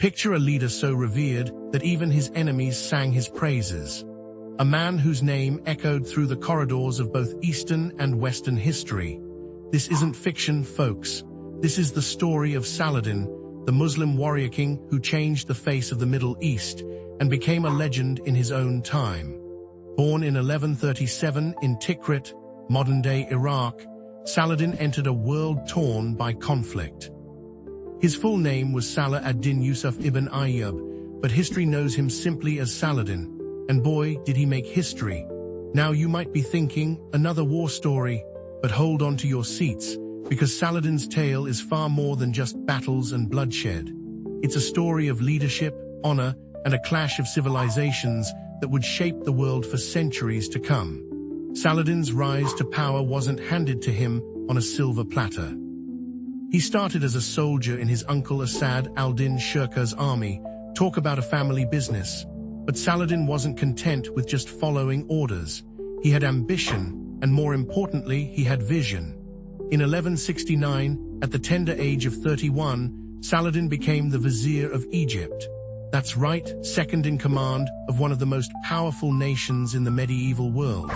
Picture a leader so revered that even his enemies sang his praises. A man whose name echoed through the corridors of both Eastern and Western history. This isn't fiction, folks. This is the story of Saladin, the Muslim warrior king who changed the face of the Middle East and became a legend in his own time. Born in 1137 in Tikrit, modern-day Iraq, Saladin entered a world torn by conflict. His full name was Salah ad-Din Yusuf ibn Ayyub, but history knows him simply as Saladin, and boy, did he make history. Now you might be thinking, another war story, but hold on to your seats, because Saladin's tale is far more than just battles and bloodshed. It's a story of leadership, honor, and a clash of civilizations that would shape the world for centuries to come. Saladin's rise to power wasn't handed to him on a silver platter. He started as a soldier in his uncle Asad al-Din Shirkuh's army. Talk about a family business. But Saladin wasn't content with just following orders. He had ambition, and more importantly, he had vision. In 1169, at the tender age of 31, Saladin became the vizier of Egypt. That's right, second in command of one of the most powerful nations in the medieval world.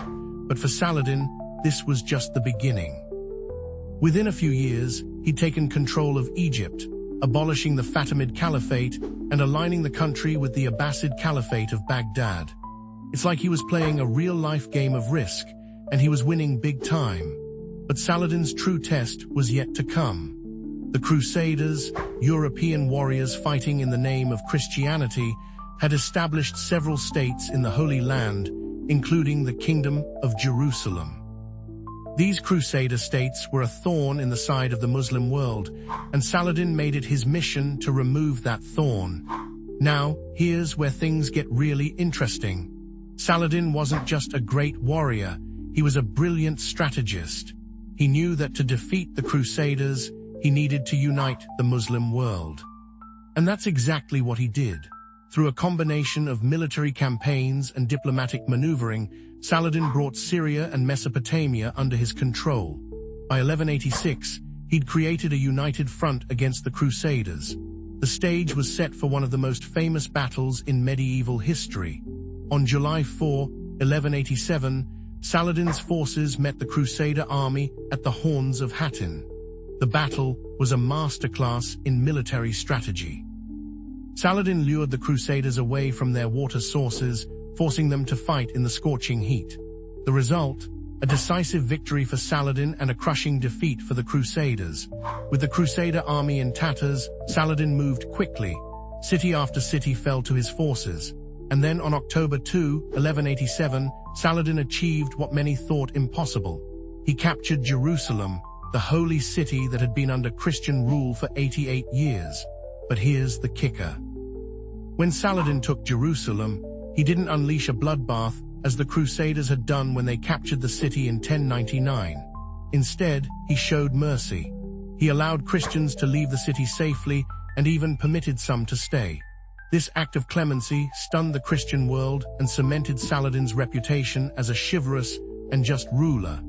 But for Saladin, this was just the beginning. Within a few years, he'd taken control of Egypt, abolishing the Fatimid Caliphate and aligning the country with the Abbasid Caliphate of Baghdad. It's like he was playing a real-life game of Risk, and he was winning big time. But Saladin's true test was yet to come. The Crusaders, European warriors fighting in the name of Christianity, had established several states in the Holy Land, including the Kingdom of Jerusalem. These Crusader states were a thorn in the side of the Muslim world, and Saladin made it his mission to remove that thorn. Now, here's where things get really interesting. Saladin wasn't just a great warrior, he was a brilliant strategist. He knew that to defeat the Crusaders, he needed to unite the Muslim world. And that's exactly what he did. Through a combination of military campaigns and diplomatic maneuvering, Saladin brought Syria and Mesopotamia under his control. By 1186, he'd created a united front against the Crusaders. The stage was set for one of the most famous battles in medieval history. On July 4, 1187, Saladin's forces met the Crusader army at the Horns of Hattin. The battle was a masterclass in military strategy. Saladin lured the Crusaders away from their water sources, forcing them to fight in the scorching heat. The result? A decisive victory for Saladin and a crushing defeat for the Crusaders. With the Crusader army in tatters, Saladin moved quickly. City after city fell to his forces. And then on October 2, 1187, Saladin achieved what many thought impossible. He captured Jerusalem, the holy city that had been under Christian rule for 88 years. But here's the kicker. When Saladin took Jerusalem, he didn't unleash a bloodbath as the Crusaders had done when they captured the city in 1099. Instead, he showed mercy. He allowed Christians to leave the city safely and even permitted some to stay. This act of clemency stunned the Christian world and cemented Saladin's reputation as a chivalrous and just ruler.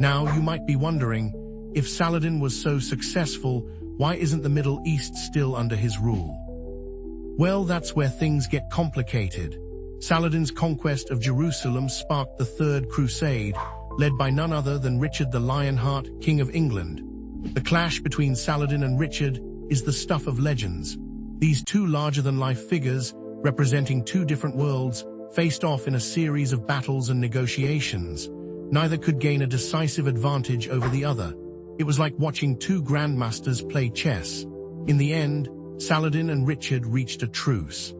Now you might be wondering, if Saladin was so successful, why isn't the Middle East still under his rule? Well, that's where things get complicated. Saladin's conquest of Jerusalem sparked the Third Crusade, led by none other than Richard the Lionheart, King of England. The clash between Saladin and Richard is the stuff of legends. These two larger-than-life figures, representing two different worlds, faced off in a series of battles and negotiations. Neither could gain a decisive advantage over the other. It was like watching two grandmasters play chess. In the end, Saladin and Richard reached a truce.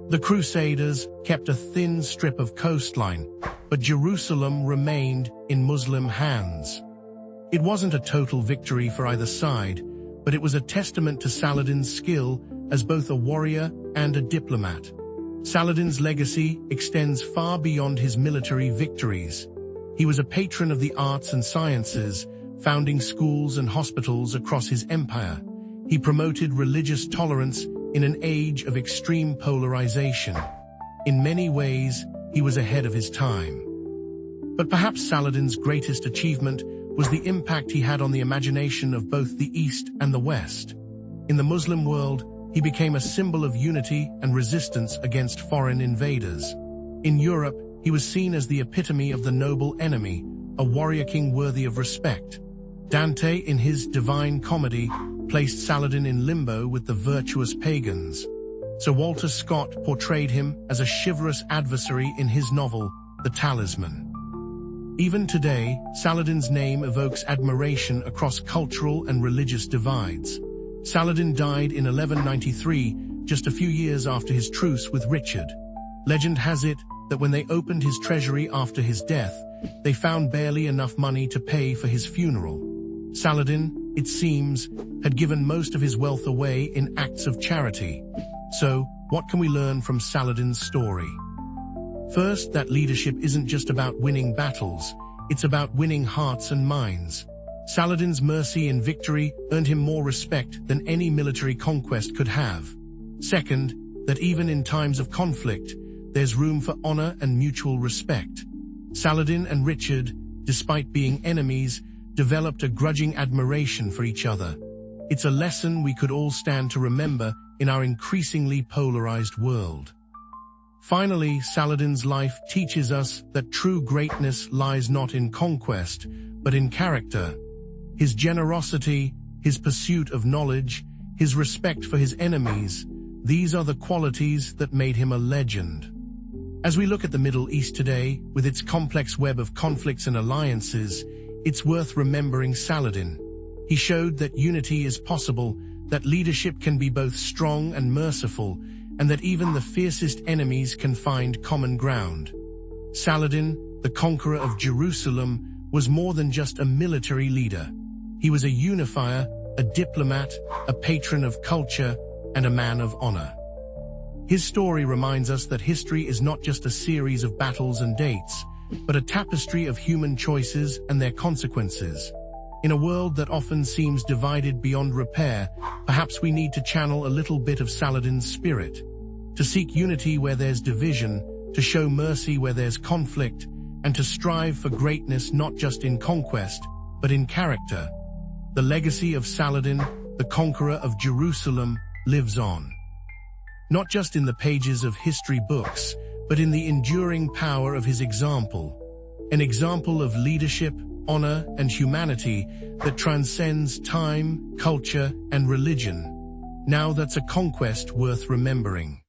The Crusaders kept a thin strip of coastline, but Jerusalem remained in Muslim hands. It wasn't a total victory for either side, but it was a testament to Saladin's skill as both a warrior and a diplomat. Saladin's legacy extends far beyond his military victories. He was a patron of the arts and sciences, founding schools and hospitals across his empire. He promoted religious tolerance in an age of extreme polarization. In many ways, he was ahead of his time. But perhaps Saladin's greatest achievement was the impact he had on the imagination of both the East and the West. In the Muslim world, he became a symbol of unity and resistance against foreign invaders. In Europe, he was seen as the epitome of the noble enemy, a warrior king worthy of respect. Dante, in his Divine Comedy, placed Saladin in limbo with the virtuous pagans. Sir Walter Scott portrayed him as a chivalrous adversary in his novel, The Talisman. Even today, Saladin's name evokes admiration across cultural and religious divides. Saladin died in 1193, just a few years after his truce with Richard. Legend has it that when they opened his treasury after his death, they found barely enough money to pay for his funeral. Saladin, it seems, had given most of his wealth away in acts of charity. So, what can we learn from Saladin's story? First, that leadership isn't just about winning battles, it's about winning hearts and minds. Saladin's mercy and victory earned him more respect than any military conquest could have. Second, that even in times of conflict, there's room for honor and mutual respect. Saladin and Richard, despite being enemies, developed a grudging admiration for each other. It's a lesson we could all stand to remember in our increasingly polarized world. Finally, Saladin's life teaches us that true greatness lies not in conquest, but in character. His generosity, his pursuit of knowledge, his respect for his enemies, these are the qualities that made him a legend. As we look at the Middle East today, with its complex web of conflicts and alliances, it's worth remembering Saladin. He showed that unity is possible, that leadership can be both strong and merciful, and that even the fiercest enemies can find common ground. Saladin, the conqueror of Jerusalem, was more than just a military leader. He was a unifier, a diplomat, a patron of culture, and a man of honor. His story reminds us that history is not just a series of battles and dates, but a tapestry of human choices and their consequences. In a world that often seems divided beyond repair, perhaps we need to channel a little bit of Saladin's spirit. To seek unity where there's division, to show mercy where there's conflict, and to strive for greatness not just in conquest, but in character. The legacy of Saladin, the conqueror of Jerusalem, lives on. Not just in the pages of history books, but in the enduring power of his example. An example of leadership, honor, and humanity that transcends time, culture, and religion. Now that's a conquest worth remembering.